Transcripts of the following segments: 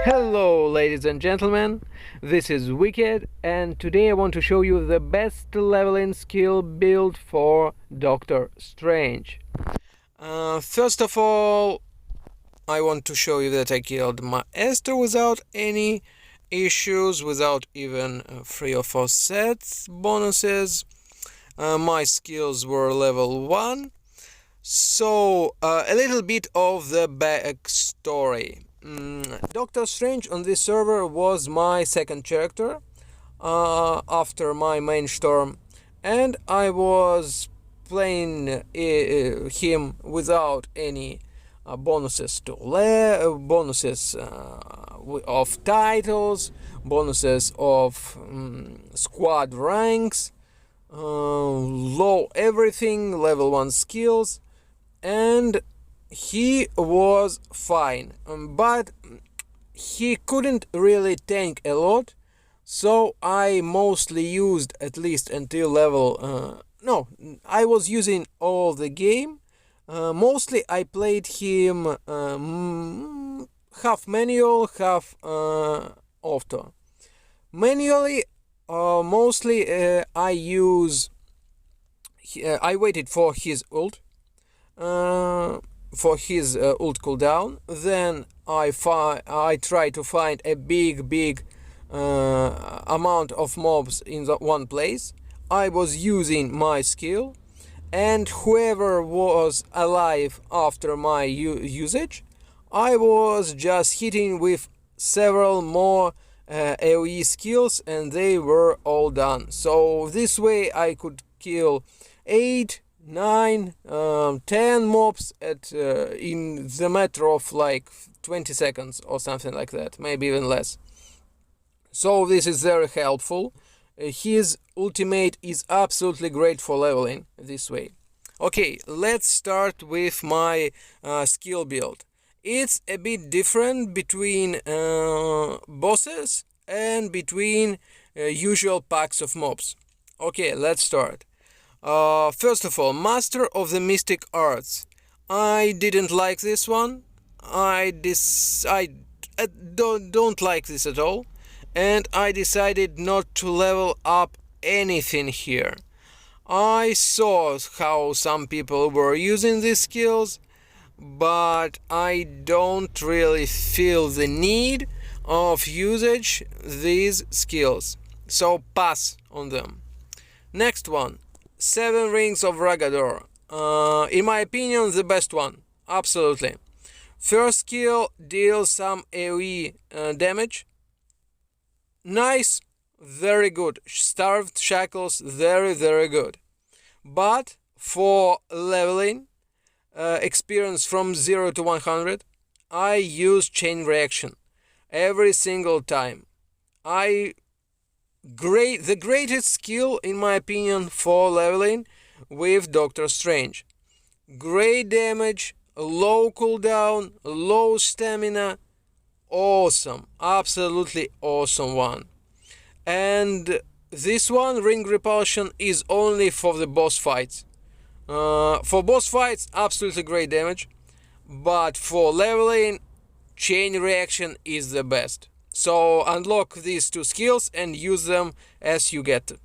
Hello, ladies and gentlemen, this is Wicked, and today I want to show you the best leveling skill build for Doctor Strange. First of all, I want to show you that I killed Maestro without any issues, without even 3 or 4 sets bonuses. My skills were level 1. So, a little bit of the backstory. Doctor Strange on this server was my second character after my main storm, and I was playing him without any bonuses bonuses of titles, bonuses of squad ranks, low everything, level 1 skills, and he was fine, but he couldn't really tank a lot, so I mostly used, at least until level no, I was using all the game. Mostly I played him half manual, half auto. Manually, mostly I waited for his ult, cooldown. Then I try to find a big amount of mobs in one place. I was using my skill, and whoever was alive after my usage, I was just hitting with several more AoE skills, and they were all done. So this way I could kill 8, 9, 10 mobs in the matter of like 20 seconds or something like that, maybe even less. So this is very helpful. His ultimate is absolutely great for leveling this way. Okay, let's start with my skill build. It's a bit different between bosses and between usual packs of mobs. Okay, let's start. First of all, Master of the Mystic Arts. I didn't like this one. I don't like this at all, and I decided not to level up anything here. I saw how some people were using these skills, but I don't really feel the need of usage these skills, so pass on them. Next one, 7 Rings of Ragnarok. In my opinion, the best one, absolutely. First skill deals some AoE damage. Nice, very good. Starved Shackles, very good. But for leveling, experience from 0 to 100, I use Chain Reaction every single time. The greatest skill, in my opinion, for leveling with Doctor Strange. Great damage, low cooldown, low stamina. Awesome, absolutely awesome one. And this one, Ringpulsion, is only for the boss fights. For boss fights, absolutely great damage. But for leveling, Chain Reaction is the best. So unlock these 2 skills and use them as you get it.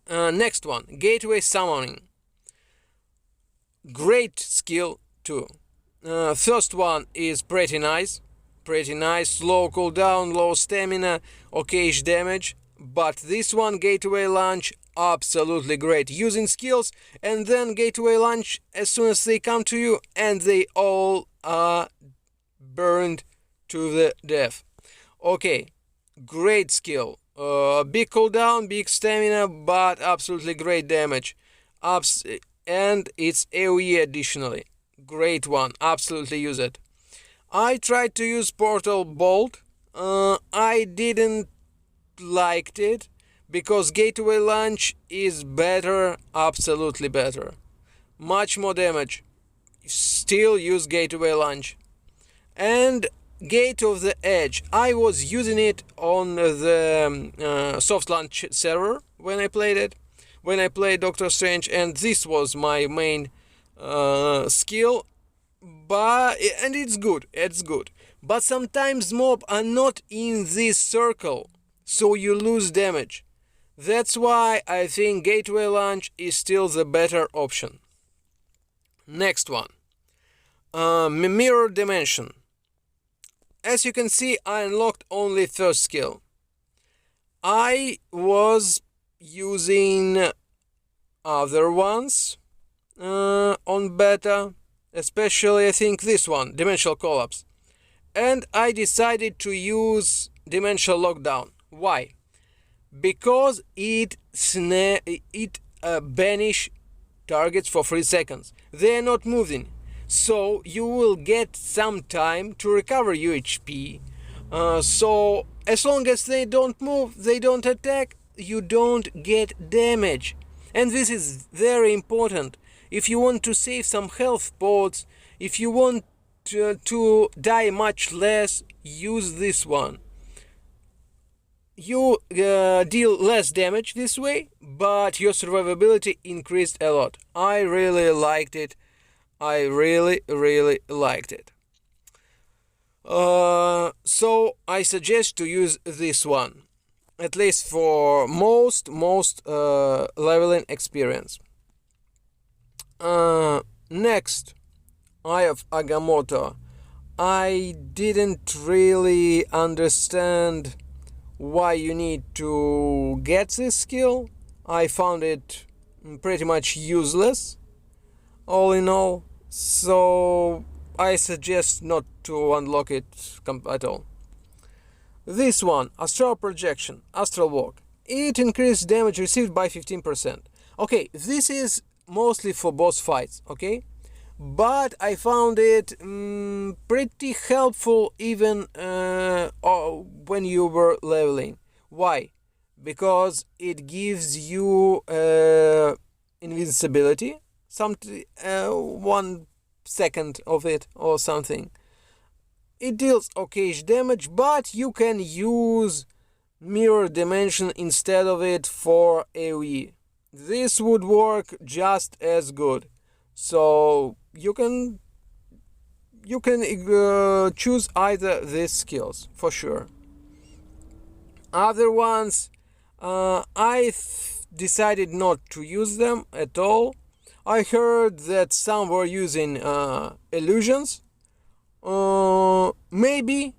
Next one, Gateway Summoning. Great skill too. First one is pretty nice. Low cooldown, low stamina, okayish damage. But this one, Gateway Launch, absolutely great. Using skills and then Gateway Launch as soon as they come to you, and they all are burned to the death. Okay, great skill. Big cooldown, big stamina, but absolutely great damage. And it's AoE additionally. Great one, absolutely use it. I tried to use Portal Bolt. I didn't liked it because Gateway Launch is better, absolutely better. Much more damage. Still use Gateway Launch. And Gate of the Edge. I was using it on the soft launch server when I played it. When I played Doctor Strange, and this was my main skill. and it's good. But sometimes mob are not in this circle, so you lose damage. That's why I think Gateway Launch is still the better option. Next one. Mirror Dimension. As you can see, I unlocked only first skill. I was using other ones on beta, especially I think this one, Dimensional Collapse. And I decided to use Dimensional Lockdown. Why? Because it banish targets for 3 seconds. They are not moving. So you will get some time to recover your HP. So as long as they don't move, they don't attack, you don't get damage. And this is very important. If you want to save some health pods, if you want to die much less, use this one. You deal less damage this way, but your survivability increased a lot. I really liked it. I really liked it. So I suggest to use this one, at least for most leveling experience. Next, Eye of Agamotto. I didn't really understand why you need to get this skill. I found it pretty much useless, all in all, so I suggest not to unlock it at all. This one, Astral Projection, Astral Work. It increased damage received by 15%. Okay, this is mostly for boss fights, okay? But I found it pretty helpful even when you were leveling. Why? Because it gives you invincibility, 1 second of it or something. It deals occasional damage, but you can use Mirror Dimension instead of it for AoE. This would work just as good. So you can choose either these skills for sure. Other ones, I decided not to use them at all. I heard that some were using illusions. Maybe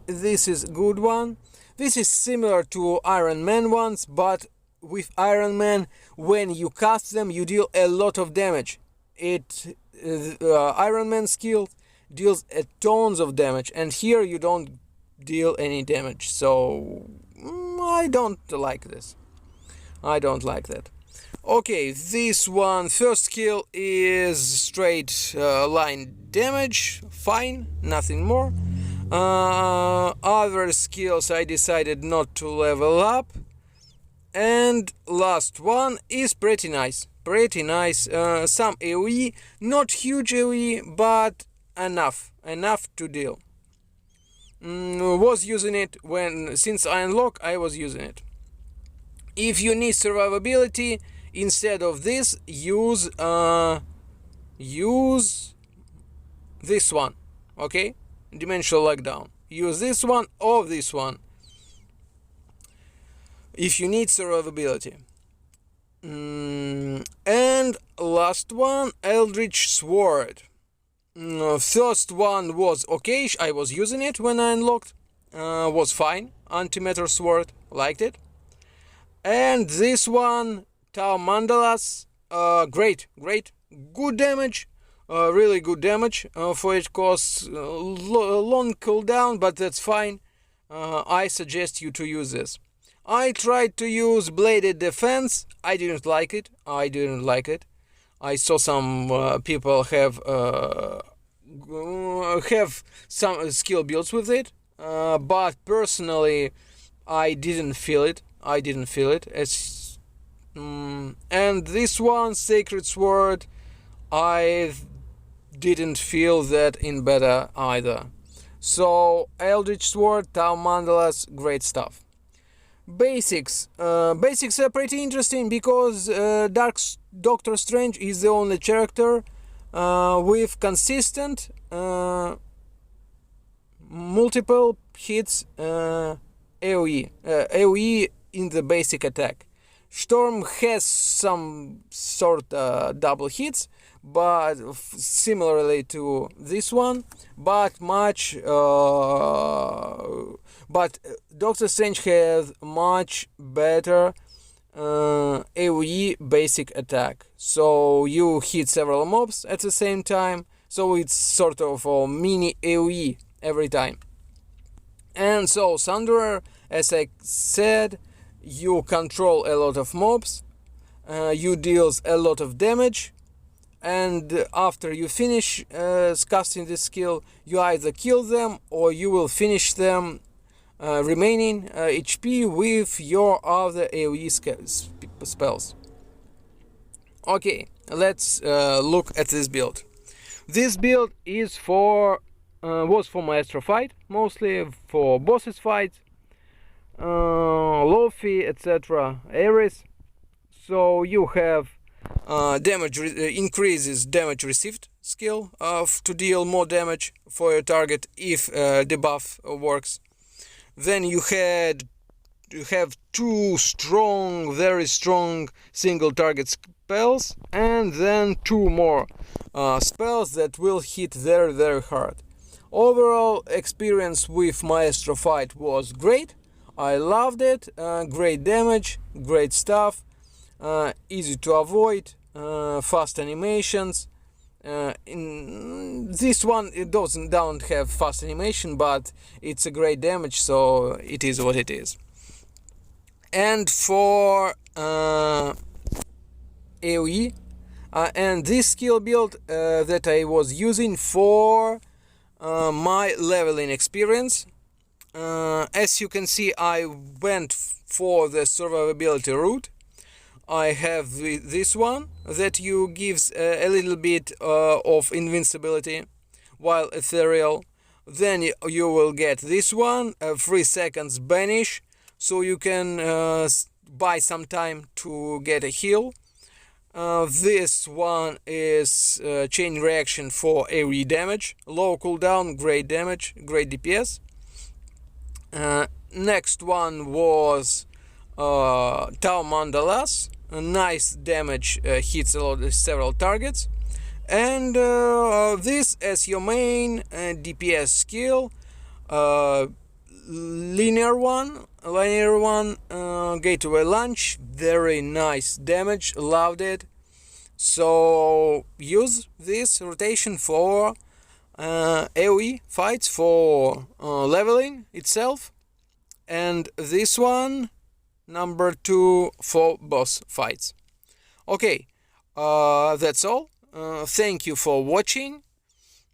this is a good one. This is similar to Iron Man ones, but with Iron Man, when you cast them, you deal a lot of damage. Iron Man skill deals tons of damage, and here you don't deal any damage. So I don't like this. I don't like that. Okay, this one, first skill is straight line damage, fine, nothing more. Other skills I decided not to level up. And last one is pretty nice. Some AoE, not huge AoE, but enough to deal. Was using it since I unlocked, I was using it. If you need survivability, instead of this, use this one, okay? Dimensional Lockdown. Use this one or this one if you need survivability. And last one, Eldritch Sword. First one was okay, I was using it when I unlocked, was fine. Antimatter Sword, liked it. And this one, Tau Mandalas, great, good damage, really good damage. For it costs long cooldown, but that's fine. I suggest you to use this. I tried to use Bladed Defense. I didn't like it. I saw some people have some skill builds with it, but personally, I didn't feel it. And this one, Sacred Sword, I didn't feel that in beta either. So Eldritch Sword, Tau Mandalas, great stuff. Basics are pretty interesting because Doctor Strange is the only character with consistent multiple hits AoE in the basic attack. Storm has some sort double hits, but similarly to this one, but Doctor Strange has much better AoE basic attack. So you hit several mobs at the same time, so it's sort of a mini AoE every time. And so Sandra, as I said, you control a lot of mobs, you deal a lot of damage, and after you finish casting this skill, you either kill them or you will finish them remaining HP with your other AoE spells. Okay, let's look at this build. This build is was for Maestro fight, mostly for bosses fights, Lofi, etc. Ares. So you have increases damage received skill to deal more damage for your target if debuff works. Then you have two very strong single target spells, and then two more spells that will hit very hard. Overall experience with Maestro fight was great. I loved it. Great damage, great stuff, easy to avoid, fast animations. In this one it don't have fast animation, but it's a great damage, so it is what it is. And for AoE, and this skill build that I was using for my leveling experience, as you can see, I went for the survivability route. I have this one that you gives a little bit of invincibility while ethereal. Then you will get this one, 3 seconds banish, so you can buy some time to get a heal. This one is chain reaction for AoE damage, low cooldown, great damage, great DPS. Next one was Tau Mandalas, nice damage, hits several targets. And this as your main DPS skill, linear one, gateway launch, very nice damage, loved it. So use this rotation for AoE fights, for leveling itself, and this one number 2 for boss fights. Okay, that's all. Thank you for watching.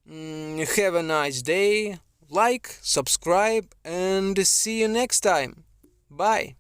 Have a nice day. Like, subscribe, and see you next time. Bye.